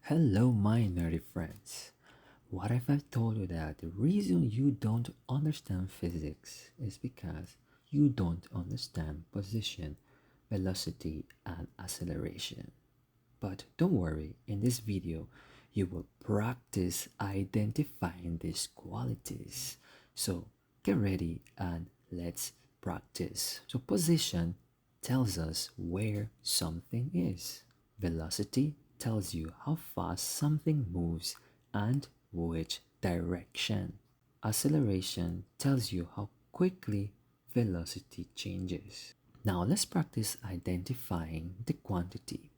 Hello, my nerdy friends. What if I told you that the reason you don't understand physics is because you don't understand position, velocity, and acceleration? But don't worry, in this video, you will practice identifying these qualities. So get ready and let's practice. So, position tells us where something is, velocity tells you how fast something moves and which direction. Acceleration tells you how quickly velocity changes. Now let's practice identifying the quantity.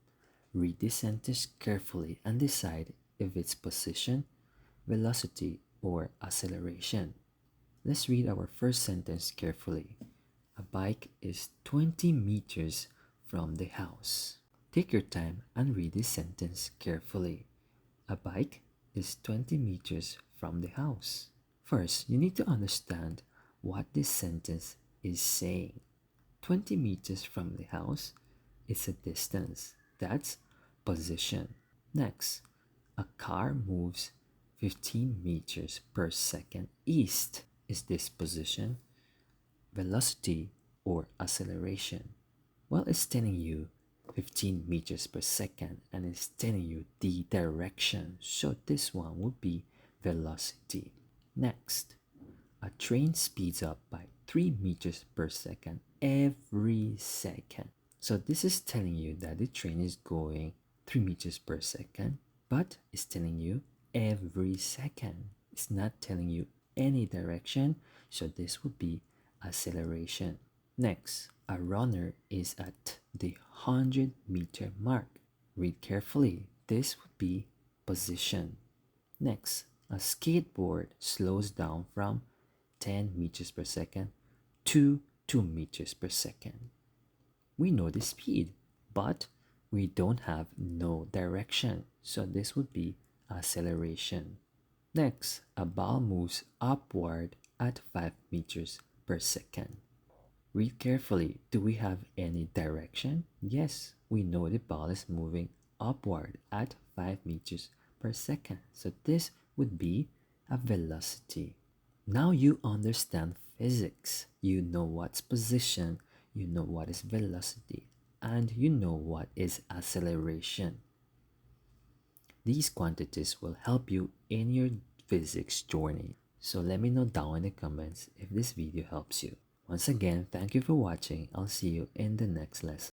Read this sentence carefully and decide if it's position, velocity, or acceleration. Let's read our first sentence carefully. A bike is 20 meters from the house. Take your time and read this sentence carefully. A bike is 20 meters from the house. First, you need to understand what this sentence is saying. 20 meters from the house is a distance. That's position. Next, a car moves 15 meters per second east. Is this position, velocity, or acceleration? Well, it's telling you 15 meters per second and it's telling you the direction. So this one would be velocity. Next, a train speeds up by 3 meters per second every second. So this is telling you that the train is going 3 meters per second, but it's telling you every second. It's not telling you any direction, so this would be acceleration. Next, a runner is at the 100-meter mark. Read carefully. This would be position. Next, a skateboard slows down from 10 meters per second to 2 meters per second. We know the speed, but we don't have no direction, so this would be acceleration. Next, a ball moves upward at 5 meters per second. Read carefully. Do we have any direction? Yes, we know the ball is moving upward at 5 meters per second. So this would be a velocity. Now you understand physics. You know what's position, you know what is velocity, and you know what is acceleration. These quantities will help you in your physics journey. So let me know down in the comments if this video helps you. Once again, thank you for watching. I'll see you in the next lesson.